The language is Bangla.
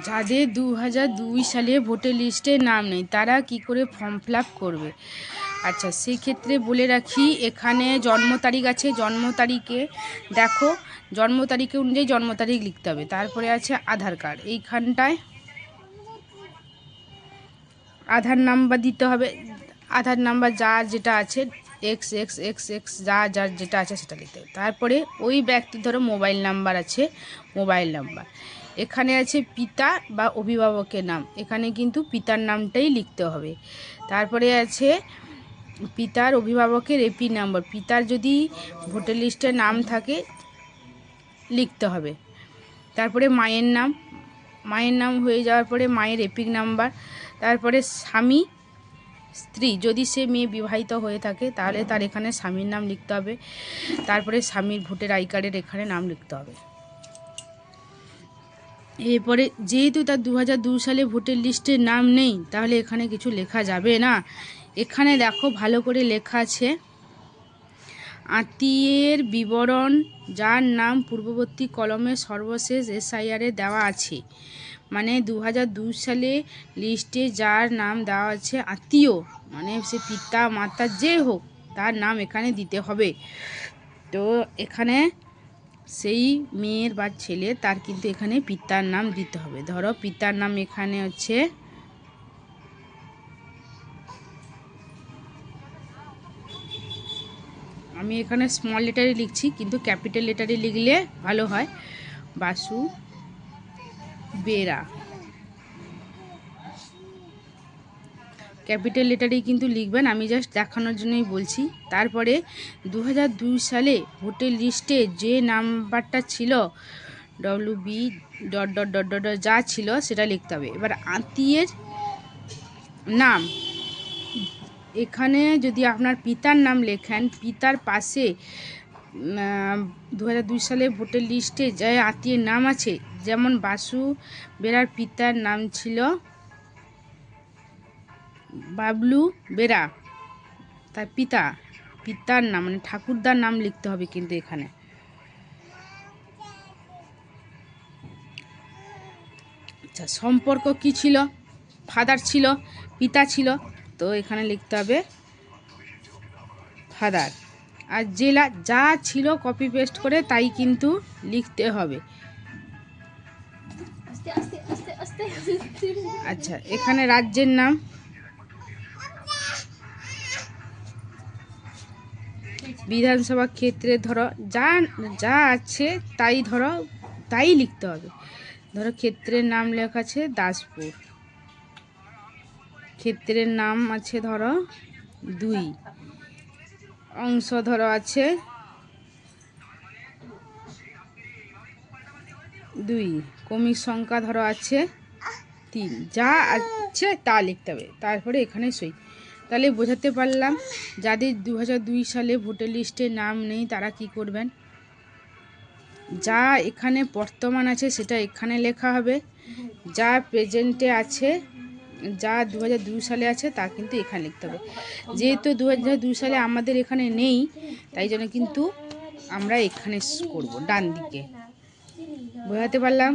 যাদের 2002 সালে ভোটার লিস্টে নাম নেই তারা কি করে ফর্ম ফিল আপ করবে। আচ্ছা, সেক্ষেত্রে বলে রাখি, এখানে জন্ম তারিখ আছে, জন্ম তারিখে দেখো, জন্ম তারিখে অনুযায়ী জন্ম তারিখ লিখতে হবে। তারপরে আছে আধার কার্ড, এইখানটায় আধার নাম্বার দিতে হবে। আধার নাম্বার যার যেটা আছে XX যার যেটা আছে সেটা লিখতে হবে। তারপরে ওই ব্যক্তির ধরো মোবাইল নাম্বার আছে, মোবাইল নাম্বার। এখানে আছে পিতা বা অভিভাবকের নাম, এখানে কিন্তু পিতার নামটাই লিখতে হবে। তারপরে আছে পিতার অভিভাবকের এপি নাম্বার, পিতার যদি ভোটার লিস্টে নাম থাকে লিখতে হবে। তারপরে মায়ের নাম, মায়ের নাম হয়ে যাওয়ার পরে মায়ের এপিক নাম্বার। তারপরে স্বামী স্ত্রী, যদি সে মেয়ে বিবাহিত হয়ে থাকে তাহলে তার এখানে স্বামীর নাম লিখতে হবে। তারপরে স্বামীর ভোটার আই কার্ডের এখানে নাম লিখতে হবে। এরপরে যেহেতু তার 2002 সালে ভোটার লিস্টে নাম নেই তাহলে এখানে কিছু লেখা যাবে না। এখানে দেখো ভালো করে লেখা আছে, আত্মীয়ের বিবরণ যার নাম পূর্ববর্তী কলমে সর্বশেষ SIR দেওয়া আছে। মানে 2002 সালে লিস্টে যার নাম দেওয়া আছে আত্মীয়, মানে সে পিতা মাতা যে হোক তার নাম এখানে দিতে হবে। তো এখানে সেই মেয়ের বা ছেলে তার কিন্তু এখানে পিতার নাম দিতে হবে। ধরো পিতার নাম এখানে হচ্ছে আমি এখানে স্মল লেটারে লিখছি, কিন্তু ক্যাপিটাল লেটারে লিখলে ভালো হয়, বাসু বেরা। ক্যাপিটাল লেটারেই কিন্তু লিখবেন, আমি জাস্ট দেখানোর জন্যই বলছি। তারপরে 2002 সালে ভোটার লিস্টে যে নাম্বারটা ছিল WB ... যা ছিল সেটা লিখতে হবে। এবার আত্মীয়ের নাম, এখানে যদি আপনার পিতার নাম লেখেন, পিতার পাশে 2002 সালে ভোটার লিস্টে যে আত্মীয়ের নাম আছে, যেমন বাসু বেরার পিতার নাম ছিল বাবলু বেরা, তার পিতার নাম মানে ঠাকুরদার নাম লিখতে হবে কিন্তু এখানে। আচ্ছা, সম্পর্ক কি ছিল, ফাদার ছিল, পিতা ছিল, তো এখানে লিখতে হবে ফাদার। আর জেলা যা ছিল কপি পেস্ট করে তাই কিন্তু লিখতে হবে। আচ্ছা, এখানে রাজ্যের নাম, বিধানসভা ক্ষেত্রে ধরো যা আছে তাই লিখতে হবে। ধরো ক্ষেত্রের নাম লেখা আছে দাসপুর, ক্ষেত্রের নাম আছে ধরো 2, অংশ ধরো আছে 2, কমির সংখ্যা ধরো আছে 3, যা আছে তা লিখতে হবে। তারপরে এখানে সই। তাহলে বোঝাতে পারলাম যাদের 2002 সালে ভোটার লিস্টে নাম নেই তারা কি করবেন। যা এখানে বর্তমান আছে সেটা এখানে লেখা হবে, যা প্রেজেন্টে আছে, যা 2002 সালে আছে তা কিন্তু এখানে লিখতে হবে। যেহেতু 2002 সালে আমাদের এখানে নেই তাই জন্য কিন্তু আমরা এখানে করব, ডান দিকে। বোঝাতে পারলাম।